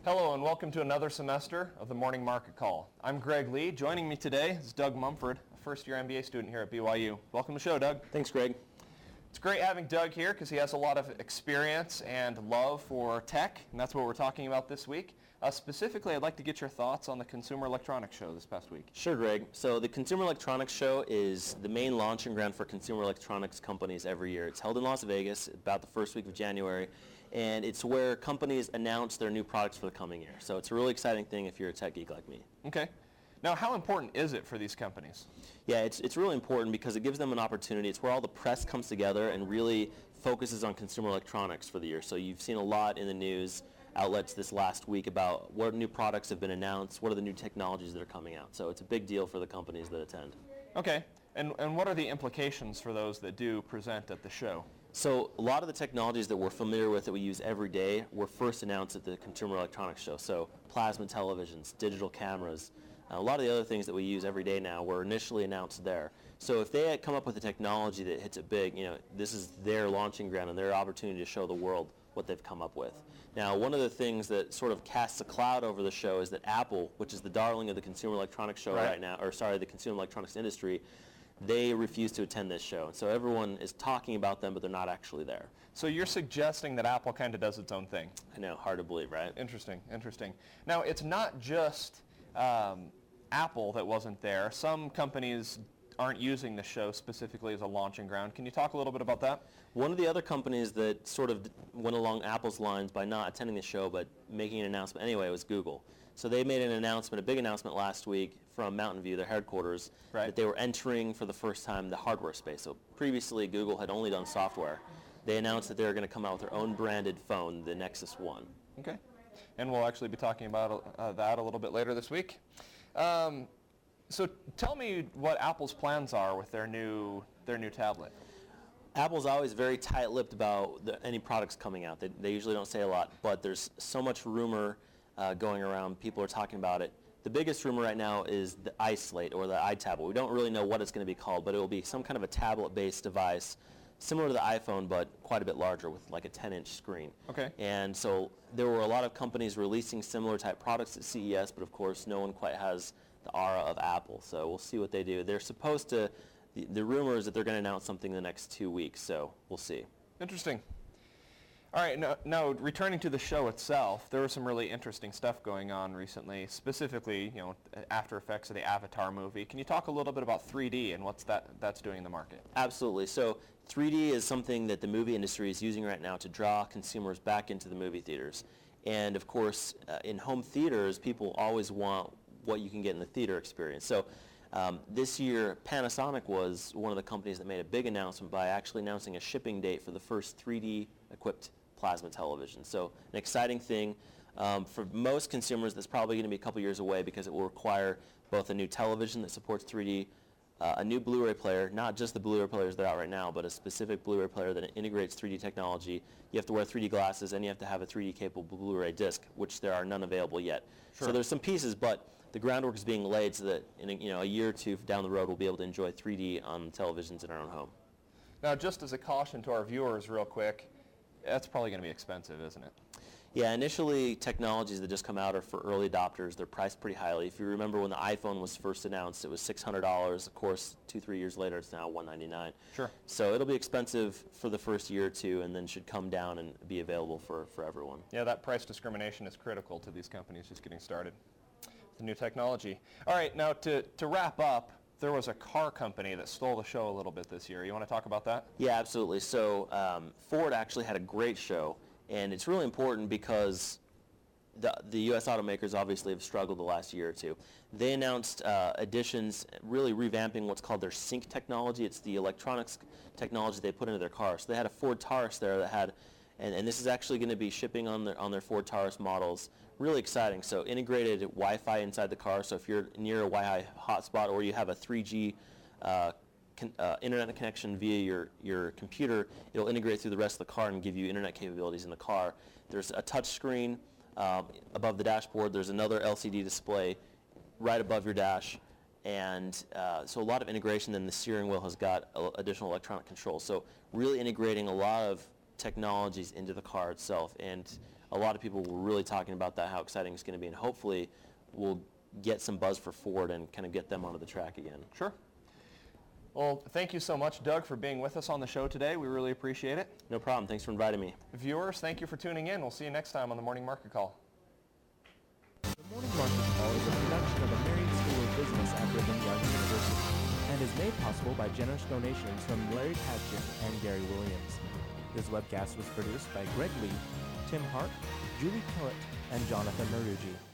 Hello and welcome to another semester of the Morning Market Call. I'm Greg Lee. Joining me today is Doug Mumford, a first-year MBA student here at BYU. Welcome to the show, Doug. Thanks, Greg. It's great having Doug here because he has a lot of experience and love for tech, and that's what we're talking about this week. Specifically, I'd like to get your thoughts on the Consumer Electronics Show this past week. Sure, Greg. So the Consumer Electronics Show is the main launching ground for consumer electronics companies every year. It's held in Las Vegas about the first week of January, and it's where companies announce their new products for the coming year. So it's a really exciting thing if you're a tech geek like me. Okay. Now, how important is it for these companies? Yeah, it's really important because it gives them an opportunity. It's where all the press comes together and really focuses on consumer electronics for the year. So you've seen a lot in the news outlets this last week about what new products have been announced, what are the new technologies that are coming out. So it's a big deal for the companies that attend. Okay. And what are the implications for those that do present at the show? So a lot of the technologies that we're familiar with that we use every day were first announced at the Consumer Electronics Show. So plasma televisions, digital cameras, a lot of the other things that we use every day now were initially announced there. So if they had come up with a technology that hits it big, this is their launching ground and their opportunity to show the world what they've come up with. Now, one of the things that sort of casts a cloud over the show is that Apple, which is the darling of the Consumer Electronics Show right now, the consumer electronics industry, they refuse to attend this show. So everyone is talking about them, but they're not actually there. So you're suggesting that Apple kind of does its own thing? I know, hard to believe, right? Interesting. Now, it's not just Apple that wasn't there. Some companies aren't using the show specifically as a launching ground. Can you talk a little bit about that? One of the other companies that sort of went along Apple's lines by not attending the show but making an announcement anyway was Google. So they made an announcement, a big announcement last week from Mountain View, their headquarters, that they were entering for the first time the hardware space. So previously Google had only done software. They announced that they were going to come out with their own branded phone, the Nexus 1. Okay. And we'll actually be talking about that a little bit later this week. So tell me what Apple's plans are with their new tablet. Apple's always very tight-lipped about any products coming out. They usually don't say a lot, but there's so much rumor going around. People are talking about it. The biggest rumor right now is the iSlate or the iTablet. We don't really know what it's going to be called, but it will be some kind of a tablet-based device similar to the iPhone, but quite a bit larger with like a 10-inch screen. Okay. And so there were a lot of companies releasing similar type products at CES, but of course no one quite has the aura of Apple. So we'll see what they do. They're supposed to, the rumor is that they're going to announce something in the next 2 weeks, so we'll see. Interesting. All right, now returning to the show itself, there was some really interesting stuff going on recently, specifically, after effects of the Avatar movie. Can you talk a little bit about 3D and what that's doing in the market? Absolutely. So 3D is something that the movie industry is using right now to draw consumers back into the movie theaters. And of course, in home theaters, people always want what you can get in the theater experience. So this year, Panasonic was one of the companies that made a big announcement by actually announcing a shipping date for the first 3D-equipped plasma television. So an exciting thing. For most consumers, that's probably going to be a couple years away because it will require both a new television that supports 3D, a new Blu-ray player, not just the Blu-ray players that are out right now, but a specific Blu-ray player that integrates 3D technology. You have to wear 3D glasses, and you have to have a 3D-capable Blu-ray disc, which there are none available yet. Sure. So there's some pieces, but the groundwork is being laid so that in a year or two down the road, we'll be able to enjoy 3D on televisions in our own home. Now, just as a caution to our viewers real quick, that's probably going to be expensive, isn't it? Yeah, initially technologies that just come out are for early adopters. They're priced pretty highly. If you remember when the iPhone was first announced, it was $600. Of course, 2-3 years later, it's now $199. Sure. So it'll be expensive for the first year or two and then should come down and be available for everyone. Yeah, that price discrimination is critical to these companies just getting started. The new technology. All right, now to wrap up, there was a car company that stole the show a little bit this year. You want to talk about that? Yeah, absolutely. So Ford actually had a great show, and it's really important because the U.S. automakers obviously have struggled the last year or two. They announced additions, really revamping what's called their sync technology. It's the electronics technology they put into their car. So they had a Ford Taurus there that had, and this is actually going to be shipping on their Ford Taurus models. Really exciting. So integrated Wi-Fi inside the car. So if you're near a Wi-Fi hotspot or you have a 3G internet connection via your computer, it'll integrate through the rest of the car and give you internet capabilities in the car. There's a touch screen above the dashboard. There's another LCD display right above your dash. And so a lot of integration. Then the steering wheel has got additional electronic controls. So really integrating a lot of technologies into the car itself. And a lot of people were really talking about that, how exciting it's going to be, and hopefully we'll get some buzz for Ford and kind of get them onto the track again. Sure. Well, thank you so much, Doug, for being with us on the show today. We really appreciate it. No problem. Thanks for inviting me. Viewers, thank you for tuning in. We'll see you next time on the Morning Market Call. The Morning Market Call is a production of the Marion School of Business at Brigham Young University and is made possible by generous donations from Larry Padgett and Gary Williams. This webcast was produced by Greg Lee, Tim Hart, Julie Kellett, and Jonathan Marugi.